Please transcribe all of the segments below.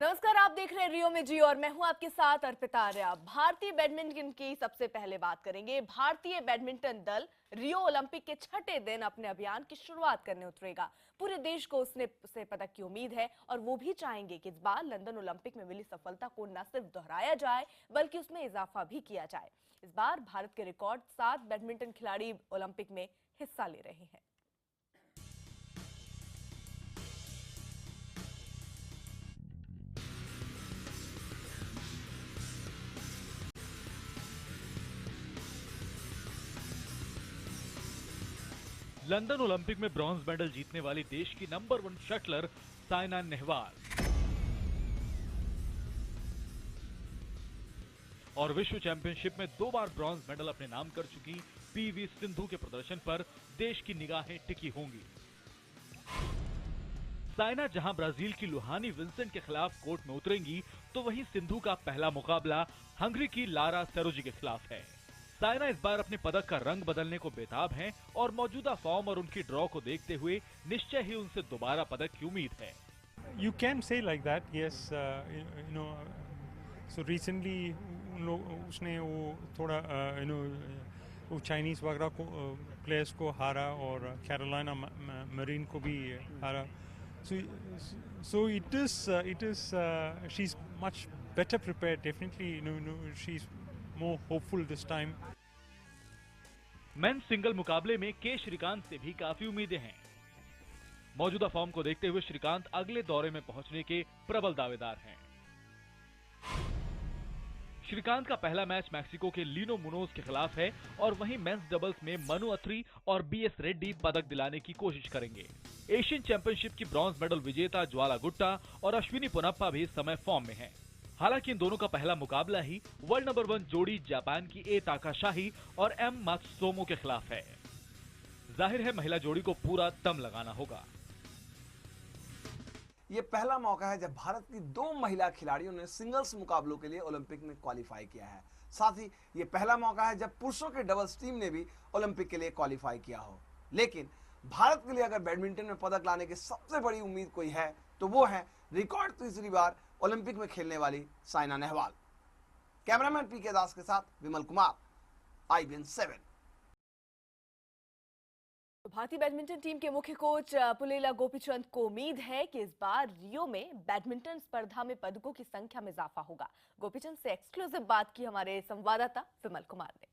नमस्कार, आप देख रहे हैं रियो में जी और मैं हूं आपके साथ अर्पिता आर्या। भारतीय बैडमिंटन की सबसे पहले बात करेंगे। भारतीय बैडमिंटन दल रियो ओलंपिक के छठे दिन अपने अभियान की शुरुआत करने उतरेगा। पूरे देश को उससे पदक की उम्मीद है और वो भी चाहेंगे कि इस बार लंदन ओलंपिक में मिली सफलता को न सिर्फ दोहराया जाए बल्कि उसमें इजाफा भी किया जाए। इस बार भारत के रिकॉर्ड 7 बैडमिंटन खिलाड़ी ओलंपिक में हिस्सा ले रहे हैं। लंदन ओलंपिक में ब्रॉन्ज मेडल जीतने वाली देश की नंबर 1 शटलर साइना नेहवाल और विश्व चैंपियनशिप में 2 बार ब्रॉन्ज मेडल अपने नाम कर चुकी पीवी सिंधु के प्रदर्शन पर देश की निगाहें टिकी होंगी। साइना जहां ब्राजील की लुहानी विंसेंट के खिलाफ कोर्ट में उतरेंगी, तो वहीं सिंधु का पहला मुकाबला हंगरी की लारा सेरोजी के खिलाफ है। साइना इस बार अपने पदक का रंग बदलने को बेताब हैं और मौजूदा फॉर्म और उनकी ड्रॉ को देखते हुए निश्चय ही उनसे दोबारा पदक की उम्मीद है। You can say like that, yes. So recently उसने वो थोड़ा वो चाइनीज वगैरह को प्लेयर्स को हारा और कैरोलिना मरीन को भी हारा। So it is she's much better prepared. Definitely, she's more hopeful this time. Men's single मुकाबले में के श्रीकांत से भी काफी उम्मीदें हैं। मौजूदा फॉर्म को देखते हुए श्रीकांत अगले दौरे में पहुंचने के प्रबल दावेदार हैं। श्रीकांत का पहला मैच मैक्सिको के लीनो मुनोज के खिलाफ है और वहीं मेंस डबल्स में मनु अत्री और बीएस रेड्डी पदक दिलाने की कोशिश करेंगे। एशियन चैंपियनशिप की ब्रॉन्ज मेडल विजेता ज्वाला गुट्टा और अश्विनी पोनप्पा भी इस समय फॉर्म में हैं। हालांकि इन दोनों का पहला मुकाबला ही वर्ल्ड नंबर 1 जोड़ी जापान की ए ताकाशाही और एम मात्सुमो के खिलाफ है। जाहिर है महिला जोड़ी को पूरा दम लगाना होगा। ये पहला मौका है जब भारत की 2 महिला खिलाड़ियों ने सिंगल्स मुकाबलों के लिए ओलंपिक में क्वालिफाई किया है। साथ ही ये पहला मौका है जब पुरुषों के डबल्स टीम ने भी ओलंपिक के लिए क्वालिफाई किया हो। लेकिन भारत के लिए अगर बैडमिंटन में पदक लाने की सबसे बड़ी उम्मीद कोई है तो वो है रिकॉर्ड तीसरी बार ओलंपिक में खेलने वाली साइना नेहवाल। कैमरामैन पीके दास के साथ विमल कुमार, IBN 7। भारतीय बैडमिंटन टीम के मुख्य कोच पुलेला गोपीचंद को उम्मीद है कि इस बार रियो में बैडमिंटन स्पर्धा में पदकों की संख्या में इजाफा होगा। गोपीचंद से एक्सक्लूसिव बात की हमारे संवाददाता विमल कुमार ने।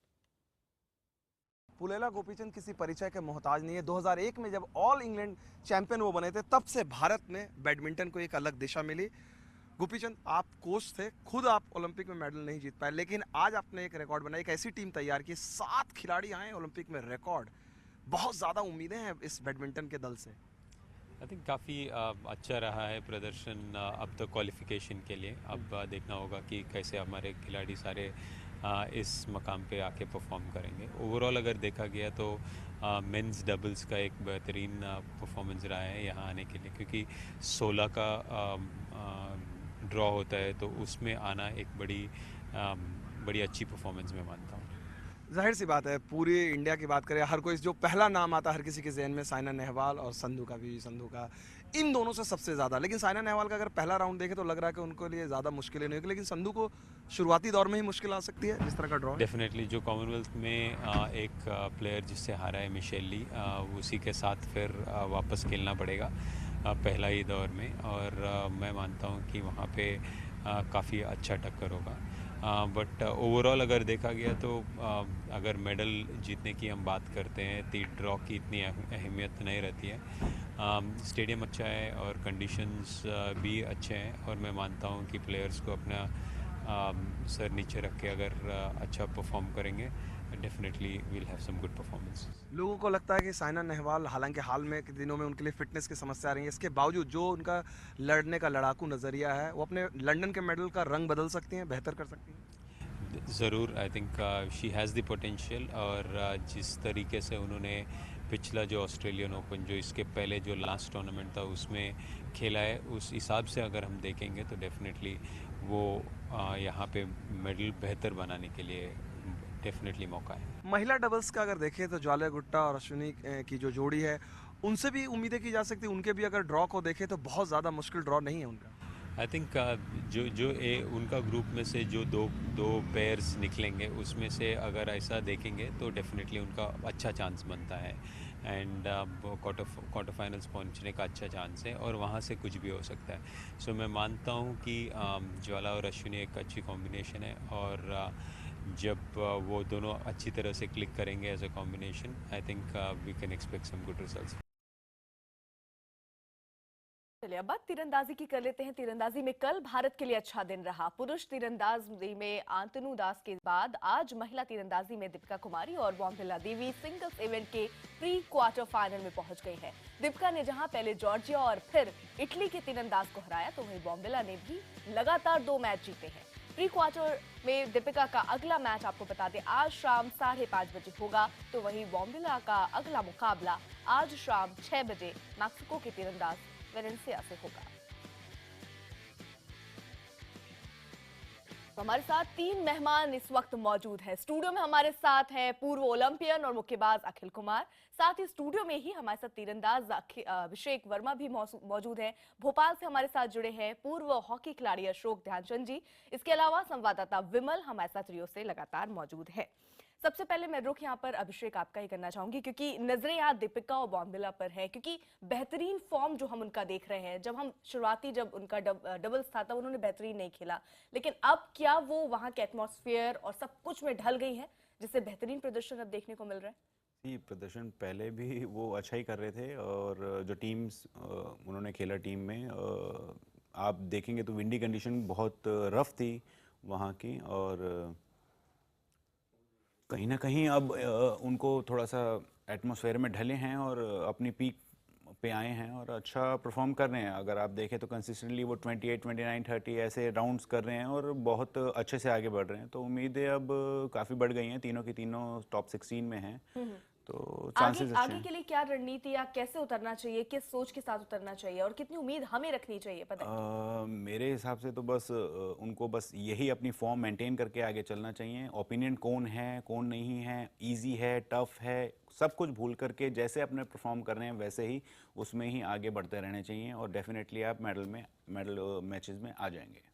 पुलेला गोपीचंद किसी परिचय के मोहताज नहीं है। 2001 में जब ऑल इंग्लैंड चैंपियन वो बने थे, तब से भारत में बैडमिंटन को एक अलग दिशा मिली। गोपीचंद, आप कोच थे, खुद आप ओलंपिक में मेडल नहीं जीत पाए, लेकिन आज आपने एक रिकॉर्ड बनाया, एक ऐसी टीम तैयार की, 7 खिलाड़ी आए ओलंपिक में, रिकॉर्ड। बहुत ज़्यादा उम्मीदें हैं इस बैडमिंटन के दल से। आई थिंक काफ़ी अच्छा रहा है प्रदर्शन अब तक क्वालिफिकेशन के लिए। अब देखना होगा कि कैसे हमारे खिलाड़ी सारे इस मकाम पे आके परफॉर्म करेंगे। ओवरऑल अगर देखा गया तो मेंस डबल्स का एक बेहतरीन परफॉर्मेंस रहा है यहाँ आने के लिए, क्योंकि 16 का ड्रॉ होता है तो उसमें आना एक बड़ी अच्छी परफॉर्मेंस मैं मानता हूँ। जाहिर सी बात है, पूरी इंडिया की बात करें, हर कोई जो पहला नाम आता है हर किसी के जहन में साइना नेहवाल और संधू का, इन दोनों से सबसे ज़्यादा। लेकिन साइना नेहवाल का अगर पहला राउंड देखें तो लग रहा है कि उनके लिए ज़्यादा मुश्किलें नहीं होगी, लेकिन संधू को शुरुआती दौर में ही मुश्किल आ सकती है जिस तरह का ड्रॉ। डेफिनेटली जो कॉमनवेल्थ में एक प्लेयर जिससे हारा है मिशेल ली, उसी के साथ फिर वापस खेलना पड़ेगा पहला ही दौर में, और मैं मानता हूँ कि वहाँ पे काफ़ी अच्छा टक्कर होगा। बट ओवरऑल अगर देखा गया तो अगर मेडल जीतने की हम बात करते हैं तो ड्रॉ की इतनी अहमियत नहीं रहती है। स्टेडियम अच्छा है और कंडीशंस भी अच्छे हैं, और मैं मानता हूँ कि प्लेयर्स को अपना सर नीचे रख के अगर अच्छा परफॉर्म करेंगे, definitely will have some good performance. लोगों को लगता है कि साइना नेहवाल, हालांकि हाल में के दिनों में उनके लिए फिटनेस की समस्या आ रही है, इसके बावजूद जो उनका लड़ने का लड़ाकू नज़रिया है, वो अपने लंदन के मेडल का रंग बदल सकती हैं, बेहतर कर सकती हैं। ज़रूर, I think she has the potential, और जिस तरीके से उन्होंने पिछला जो ऑस्ट्रेलियन ओपन, जो इसके पहले जो लास्ट टूर्नामेंट था उसमें खेला है, उस हिसाब से अगर हम देखेंगे तो डेफिनेटली वो यहाँ पे मेडल बेहतर बनाने के लिए डेफिनेटली मौका है। महिला डबल्स का अगर देखें तो ज्वाला गुट्टा और अश्विनी की जो जोड़ी है, उनसे भी उम्मीदें की जा सकती है। उनके भी अगर ड्रॉ को देखें तो बहुत ज़्यादा मुश्किल ड्रॉ नहीं है उनका। आई थिंक उनका ग्रुप में से जो दो पेयर्स निकलेंगे उसमें से अगर ऐसा देखेंगे तो डेफिनेटली उनका अच्छा चांस बनता है एंड क्वार्टर फाइनल्स पहुंचने का अच्छा चांस है और वहाँ से कुछ भी हो सकता है। सो मैं मानता हूँ कि ज्वाला और अश्विनी एक अच्छी कॉम्बिनेशन है और जब वो दोनों अच्छी तरह से क्लिक करेंगे as a combination I think we can expect some good results. चलिए अब बात तीरंदाजी की कर लेते हैं। तीरंदाजी में कल भारत के लिए अच्छा दिन रहा। पुरुष तीरंदाजी में आंतनु दास के बाद आज महिला तीरंदाजी में दीपिका कुमारी और बोमडिला देवी सिंगल्स इवेंट के प्री क्वार्टर फाइनल में पहुंच गई है। दीपिका ने जहां पहले जॉर्जिया और फिर इटली के तीरंदाज को हराया, तो वहीं बोमडिला ने भी लगातार 2 मैच जीते हैं। प्री क्वार्टर में दीपिका का अगला मैच आपको बता दें आज शाम 5:30 बजे होगा, तो वहीं बोमडिला का अगला मुकाबला आज शाम 6 बजे मैक्सिको के तीरंदाज वेलेंसिया से होगा। तो हमारे साथ 3 मेहमान इस वक्त मौजूद हैं। स्टूडियो में हमारे साथ हैं पूर्व ओलंपियन और मुक्केबाज अखिल कुमार। साथ ही स्टूडियो में ही हमारे साथ तीरंदाज अभिषेक वर्मा भी मौजूद हैं। भोपाल से हमारे साथ जुड़े हैं पूर्व हॉकी खिलाड़ी अशोक ध्यानचंद जी। इसके अलावा संवाददाता विमल हमारे साथ रियो से लगातार मौजूद है। सबसे पहले मैं रुख यहाँ पर अभिषेक आपका ही करना चाहूंगी, क्योंकि नजरें यहाँ दीपिका और बोमडिला पर है, क्योंकि बेहतरीन फॉर्म जो हम उनका देख रहे हैं। जब उनका डबल्स था तब उन्होंने बेहतरीन नहीं खेला, लेकिन अब क्या वो वहाँ के एटमॉस्फेयर और सब कुछ में ढल गई है जिससे बेहतरीन प्रदर्शन अब देखने को मिल रहा है? जी, प्रदर्शन पहले भी वो अच्छा ही कर रहे थे और जो टीम्स उन्होंने खेला टीम में आप देखेंगे तो विंडी कंडीशन बहुत रफ थी वहाँ की और कहीं ना कहीं अब उनको थोड़ा सा एटमॉस्फेयर में ढले हैं और अपनी पीक पे आए हैं और अच्छा परफॉर्म कर रहे हैं। अगर आप देखें तो कंसिस्टेंटली वो 28, 29, 30 ऐसे राउंड्स कर रहे हैं और बहुत अच्छे से आगे बढ़ रहे हैं। तो उम्मीदें अब काफ़ी बढ़ गई हैं, तीनों की तीनों टॉप 16 में हैं। तो चांसेस अच्छे आगे हैं। के लिए क्या रणनीति या कैसे उतरना चाहिए, किस सोच के साथ उतरना चाहिए और कितनी उम्मीद हमें रखनी चाहिए पता है? मेरे हिसाब से तो बस उनको बस यही अपनी फॉर्म मेंटेन करके आगे चलना चाहिए। ओपिनियन कौन है कौन नहीं है, इजी है टफ है, सब कुछ भूल करके जैसे अपने परफॉर्म कर रहे हैं वैसे ही उसमें ही आगे बढ़ते रहने चाहिए और डेफिनेटली आप मेडल मैचेस में आ जाएंगे।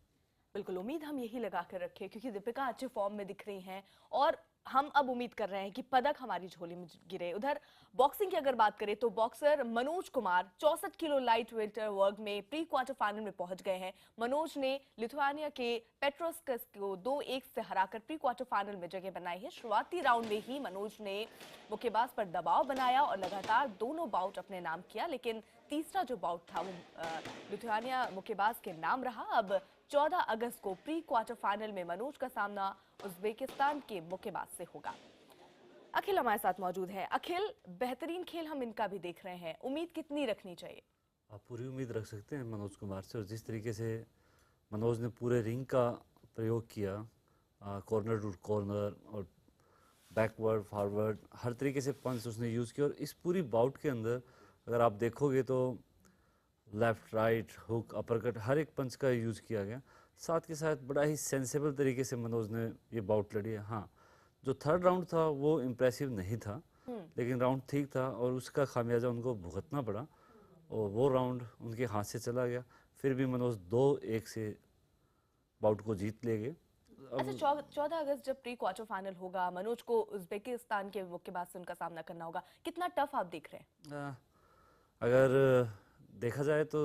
बिल्कुल उम्मीद हम यही लगा कर रखे, क्योंकि दीपिका अच्छे फॉर्म में दिख रही हैं और हम अब उम्मीद कर रहे हैं कि पदक हमारी झोली में गिरे। उधर बॉक्सिंग की अगर बात करें तो boxer Manoj Kumar 64 kilo light weight वर्ग में प्री क्वार्टर फाइनल में पहुंच गए हैं। मनोज ने लिथुआनिया के पेट्रोस्कस को 2-1 से हराकर प्री क्वार्टर फाइनल में जगह बनाई है। शुरुआती राउंड में ही मनोज ने मुक्केबाज पर दबाव बनाया और लगातार दोनों बाउट अपने नाम किया, लेकिन तीसरा जो बाउट था वो लिथुआनिया मुक्केबाज के नाम रहा। अब 14 अगस्त को प्री क्वार्टर फाइनल में मनोज का सामना उज्बेकिस्तान के मुक्केबाज से होगा। अखिल हमारे साथ मौजूद है। अखिल, बेहतरीन खेल हम इनका भी देख रहे हैं, उम्मीद कितनी रखनी चाहिए? आप पूरी उम्मीद रख सकते हैं मनोज कुमार से, और जिस तरीके से मनोज ने पूरे रिंग का प्रयोग किया, कॉर्नर टू कॉर्नर और बैकवर्ड फॉरवर्ड हर तरीके से पंच उसने यूज़ किया। और इस पूरी बाउट के अंदर अगर आप देखोगे तो लेफ्ट राइट हुक अपरकट हर एक पंच का यूज़ किया गया। साथ के साथ बड़ा ही सेंसेबल तरीके से मनोज ने ये बाउट लड़ी है। हाँ, जो थर्ड राउंड था वो इम्प्रेसिव नहीं था, लेकिन राउंड ठीक था और उसका खामियाजा उनको भुगतना पड़ा और वो राउंड उनके हाथ से चला गया। फिर भी मनोज 2-1 से बाउट को जीत ले गए। अच्छा, 14 अगस्त जब प्री क्वार्टर फाइनल होगा, मनोज को उज्बेकिस्तान के मुक्केबाज से उनका सामना करना होगा, कितना टफ आप देख रहे हैं? अगर देखा जाए तो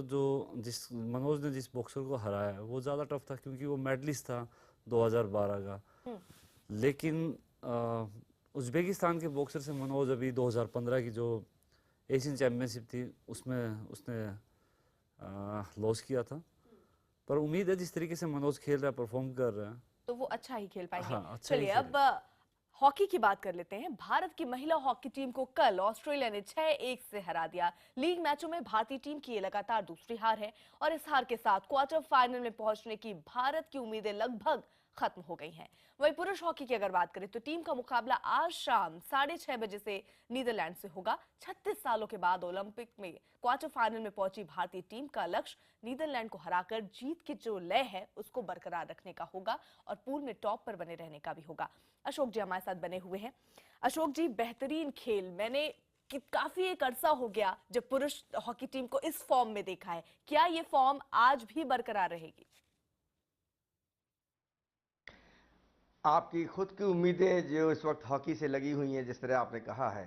मनोज ने जिस बॉक्सर को हराया वो ज़्यादा टफ था, क्योंकि वो मेडलिस्ट था 2012 का। लेकिन उज्बेकिस्तान के बॉक्सर से मनोज अभी 2015 की जो एशियन चैम्पियनशिप थी उसमें उसने लॉस किया था। पर उम्मीद है जिस तरीके से मनोज खेल रहा है, परफॉर्म कर रहा है, तो वो अच्छा ही खेल पाएंगे। हाँ, अच्छा ही चलिए अब खेलेंगे। हॉकी की बात कर लेते हैं। भारत की महिला हॉकी टीम को कल ऑस्ट्रेलिया ने 6-1 से हरा दिया। लीग मैचों में भारतीय टीम की ये लगातार दूसरी हार है और इस हार के साथ क्वार्टर फाइनल में पहुंचने की भारत की उम्मीदें लगभग खत्म हो गई हैं। वहीं पुरुष हॉकी की अगर बात करें तो टीम का मुकाबला आज शाम 6:30 बजे से नीदरलैंड से होगा। 36 सालों के बाद ओलंपिक में क्वार्टर फाइनल में पहुंची भारतीय टीम का लक्ष्य नीदरलैंड को हराकर जीत की जो लय है उसको बरकरार रखने का होगा और पूल में टॉप पर बने रहने का भी होगा। अशोक जी हमारे साथ बने हुए हैं। अशोक जी, बेहतरीन खेल, मैंने काफी एक अरसा हो गया जब पुरुष हॉकी टीम को इस फॉर्म में देखा है, क्या ये फॉर्म आज भी बरकरार रहेगी? आपकी खुद की उम्मीदें जो इस वक्त हॉकी से लगी हुई हैं, जिस तरह आपने कहा है,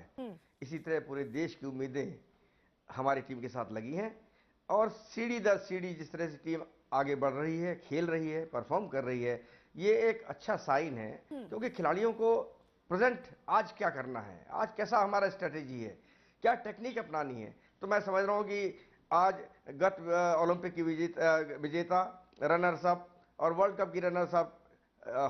इसी तरह पूरे देश की उम्मीदें हमारी टीम के साथ लगी हैं। और सीढ़ी दर सीढ़ी जिस तरह से टीम आगे बढ़ रही है, खेल रही है, परफॉर्म कर रही है, ये एक अच्छा साइन है। क्योंकि खिलाड़ियों को प्रेजेंट आज क्या करना है, आज कैसा हमारा स्ट्रेटेजी है, क्या टेक्निक अपनानी है। तो मैं समझ रहा हूँ कि आज गत ओलंपिक की विजेता, रनर्स अप और वर्ल्ड कप की रनर्स अप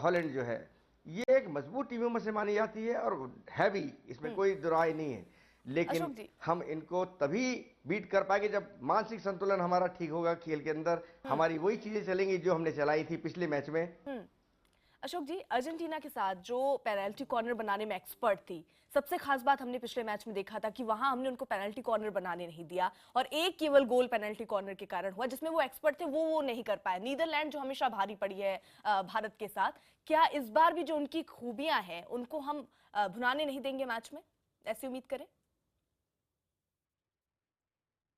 हॉलैंड जो है, ये एक मजबूत टीमों में से मानी जाती है और है भी, इसमें कोई दुराय नहीं है। लेकिन हम इनको तभी बीट कर पाएंगे जब मानसिक संतुलन हमारा ठीक होगा। खेल के अंदर हमारी वही चीजें चलेंगी जो हमने चलाई थी पिछले मैच में। अशोक जी, अर्जेंटीना के साथ जो पेनल्टी कॉर्नर बनाने में एक्सपर्ट थी, सबसे खास बात हमने पिछले मैच में देखा था कि वहां हमने उनको पेनल्टी कॉर्नर बनाने नहीं दिया और एक केवल गोल पेनल्टी कॉर्नर के कारण हुआ जिसमें वो एक्सपर्ट थे वो नहीं कर पाए। नीदरलैंड जो हमेशा भारी पड़ी है भारत के साथ, क्या इस बार भी जो उनकी खूबियां हैं उनको हम भुनाने नहीं देंगे मैच में, ऐसी उम्मीद करें?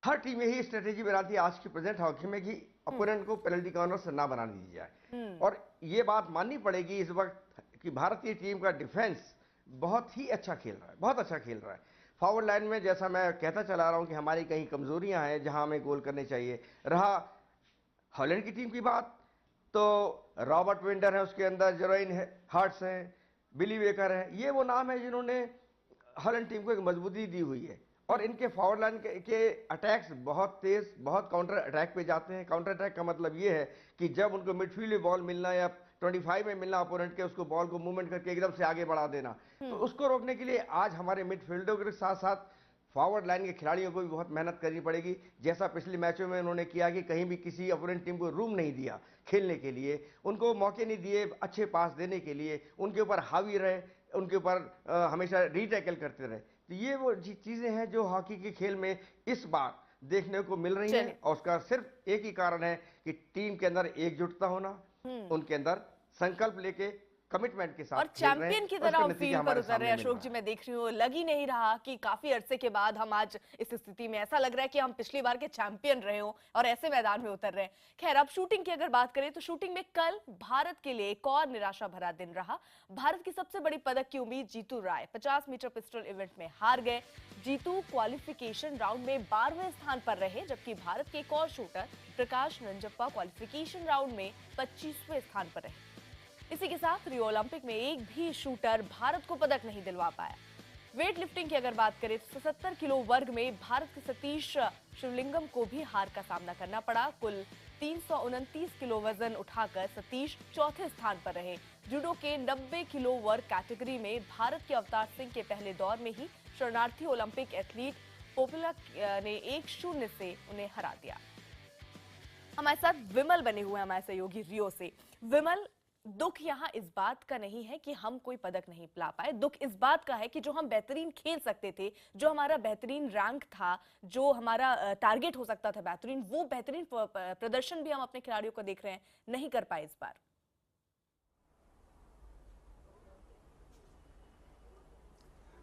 हर टीम यही स्ट्रेटेजी बनाती है आज की प्रेजेंट हॉकी में कि ओपोनेंट को पेनल्टी कॉर्नर से ना बनाने दी जाए। और ये बात माननी पड़ेगी इस वक्त कि भारतीय टीम का डिफेंस बहुत ही अच्छा खेल रहा है, बहुत अच्छा खेल रहा है। फॉरवर्ड लाइन में जैसा मैं कहता चला रहा हूं कि हमारी कहीं कमजोरियां हैं जहां हमें गोल करने चाहिए। रहा हॉलैंड की टीम की बात, तो रॉबर्ट विंडर है उसके अंदर, जेरोइन हार्ट्स है, बिली वेकर है, ये वो नाम है जिन्होंने हॉलैंड टीम को एक मजबूती दी हुई है। और इनके फॉरवर्ड लाइन के अटैक्स बहुत तेज, बहुत काउंटर अटैक पे जाते हैं। काउंटर अटैक का मतलब ये है कि जब उनको मिडफील्ड में बॉल मिलना या 25 में मिलना अपोनेंट के, उसको बॉल को मूवमेंट करके एकदम से आगे बढ़ा देना, तो उसको रोकने के लिए आज हमारे मिडफील्डर के साथ साथ फॉरवर्ड लाइन के खिलाड़ियों को भी बहुत मेहनत करनी पड़ेगी। जैसा पिछले मैचों में उन्होंने किया कि कहीं भी किसी अपोनेंट टीम को रूम नहीं दिया खेलने के लिए, उनको मौके नहीं दिए अच्छे पास देने के लिए, उनके ऊपर हावी रहे, उनके ऊपर हमेशा रीटैकल करते रहे। तो ये वो चीजें हैं जो हॉकी के खेल में इस बार देखने को मिल रही हैं। और उसका सिर्फ एक ही कारण है कि टीम के अंदर एकजुटता होना, उनके अंदर संकल्प लेके कमिटमेंट के साथ और चैंपियन की तरह फील्ड पर उतर रहे हैं। अशोक जी, मैं देख रही हूँ, लग ही नहीं रहा कि काफी अरसे के बाद हम आज इस स्थिति में, ऐसा लग रहा है कि हम पिछली बार के चैंपियन रहे हो और ऐसे मैदान में उतर रहे हैं। खैर, अब शूटिंग की अगर बात करें तो शूटिंग में कल भारत के लिए एक और निराशा भरा दिन रहा। भारत की सबसे बड़ी पदक की उम्मीद जीतू राय 50 मीटर पिस्टल इवेंट में हार गए। जीतू क्वालिफिकेशन राउंड में 12वें स्थान पर रहे, जबकि भारत के एक और शूटर प्रकाश नंजप्पा क्वालिफिकेशन राउंड में 25वें स्थान पर रहे। इसी के साथ रियो ओलंपिक में एक भी शूटर भारत को पदक नहीं दिलवा पाया। वेट लिफ्टिंग की अगर बात करें तो 77 किलो वर्ग में भारत के सतीश शिवलिंगम को भी हार का सामना करना पड़ा। कुल 329 किलो वजन उठाकर सतीश चौथे स्थान पर रहे। जूडो के 90 किलो वर्ग कैटेगरी में भारत के अवतार सिंह के पहले दौर में ही शरणार्थी ओलंपिक एथलीट पोपुला ने 1-0 से उन्हें हरा दिया। हमारे साथ विमल बने हुए हैं, हमारे सहयोगी रियो से। विमल, दुख यहाँ इस बात का नहीं है कि हम कोई पदक नहीं ला पाए, दुख इस बात का है कि जो हम बेहतरीन खेल सकते थे, जो हमारा बेहतरीन रैंक था, जो हमारा टारगेट हो सकता था बेहतरीन, वो बेहतरीन प्रदर्शन भी हम अपने खिलाड़ियों को देख रहे हैं नहीं कर पाए इस बार।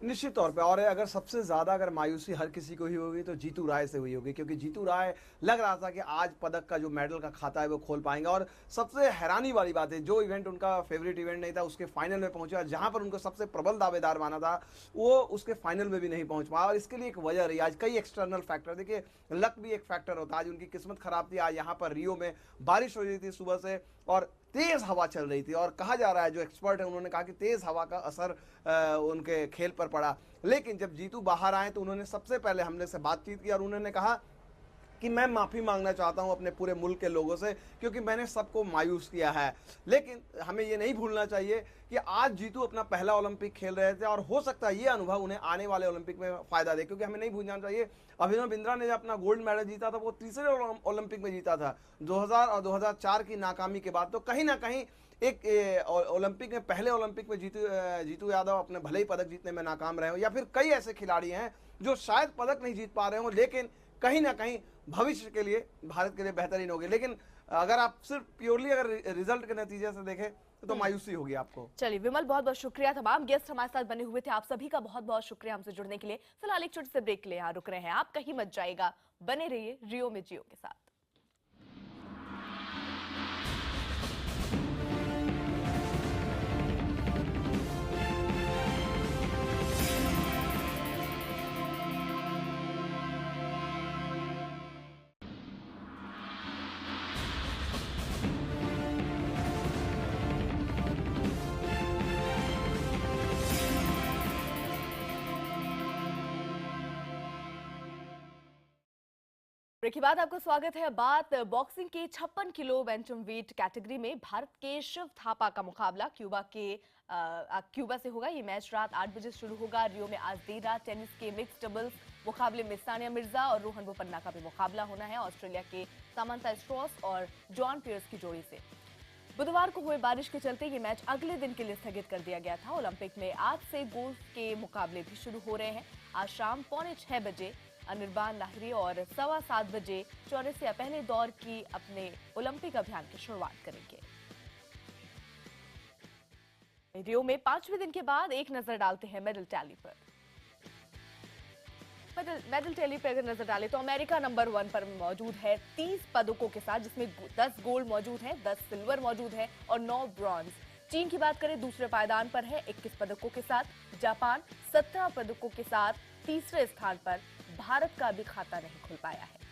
निश्चित तौर पे। और अगर सबसे ज्यादा अगर मायूसी हर किसी को ही होगी तो जीतू राय से हुई होगी, क्योंकि जीतू राय लग रहा था कि आज पदक का जो मेडल का खाता है वो खोल पाएंगे। और सबसे हैरानी वाली बात है, जो इवेंट उनका फेवरेट इवेंट नहीं था उसके फाइनल में पहुंचे, और जहां पर उनको सबसे प्रबल दावेदार माना था वो उसके फाइनल में भी नहीं पहुंच पाया। और इसके लिए एक वजह रही आज कई एक्सटर्नल फैक्टर। देखिए, लक भी एक फैक्टर होता है। आज उनकी किस्मत खराब थी। आज यहाँ पर रियो में बारिश हो रही थी सुबह से और तेज हवा चल रही थी, और कहा जा रहा है, जो एक्सपर्ट है उन्होंने कहा कि तेज हवा का असर उनके खेल पर पड़ा। लेकिन जब जीतू बाहर आए तो उन्होंने सबसे पहले हमने से बातचीत की और उन्होंने कहा कि मैं माफ़ी मांगना चाहता हूं अपने पूरे मुल्क के लोगों से, क्योंकि मैंने सबको मायूस किया है। लेकिन हमें ये नहीं भूलना चाहिए कि आज जीतू अपना पहला ओलंपिक खेल रहे थे और हो सकता है ये अनुभव उन्हें आने वाले ओलंपिक में फ़ायदा दे। क्योंकि हमें नहीं भूलना चाहिए, अभिनव बिंद्रा ने जब अपना गोल्ड मेडल जीता था वो तीसरे ओलंपिक में जीता था 2000 और 2004 की नाकामी के बाद। तो कहीं ना कहीं एक ओलंपिक में, पहले ओलंपिक में जीतू यादव अपने भले ही पदक जीतने में नाकाम रहे हो, या फिर कई ऐसे खिलाड़ी हैं जो शायद पदक नहीं जीत पा रहे हो लेकिन कहीं ना कहीं भविष्य के लिए भारत के लिए बेहतरीन होगी। लेकिन अगर आप सिर्फ प्योरली अगर रिजल्ट के नतीजे से देखें तो मायूसी होगी आपको। चलिए विमल, बहुत बहुत शुक्रिया। तमाम गेस्ट हमारे साथ बने हुए थे, आप सभी का बहुत बहुत शुक्रिया हमसे जुड़ने के लिए। फिलहाल एक छोटे से ब्रेक के लिए यहाँ रुक रहे हैं, आप कहीं मत जाइएगा, बने रहिए रियो में जियो के साथ। ब्रेक के बाद आपका स्वागत है। बात बॉक्सिंग के 56 किलो बैंटम वेट कैटेगरी में भारत के शिव थापा का मुकाबला क्यूबा से होगा। ये मैच रात 8 बजे शुरू होगा। रियो में आज देर रात टेनिस के मिक्स डबल्स मुकाबले में सानिया मिर्जा और रोहन बोपन्ना का भी मुकाबला होना है, ऑस्ट्रेलिया के सामंथा स्ट्रॉस और जॉन पियर्स की जोड़ी से। बुधवार को हुए बारिश के चलते ये मैच अगले दिन के लिए स्थगित कर दिया गया था। ओलंपिक में आज से गोल्फ के मुकाबले भी शुरू हो रहे हैं। आज शाम 6:45 बजे अनिर्बान लाहिरी और 7:15 बजे चौरसिया पहले दौर की अपने ओलंपिक अभियान की शुरुआत करेंगे। रियो में 5वें दिन के बाद एक नजर डालते हैं मेडल टैली पर। मेडल टैली पर अगर नजर डालें तो अमेरिका नंबर 1 पर मौजूद है 30 पदकों के साथ, जिसमें 10 गोल्ड मौजूद हैं, 10 सिल्वर मौजूद है और 9 ब्रॉन्ज। चीन की बात करें दूसरे पायदान पर है 21 पदकों के साथ। जापान 17 पदकों के साथ तीसरे स्थान पर। भारत का भी खाता नहीं खुल पाया है।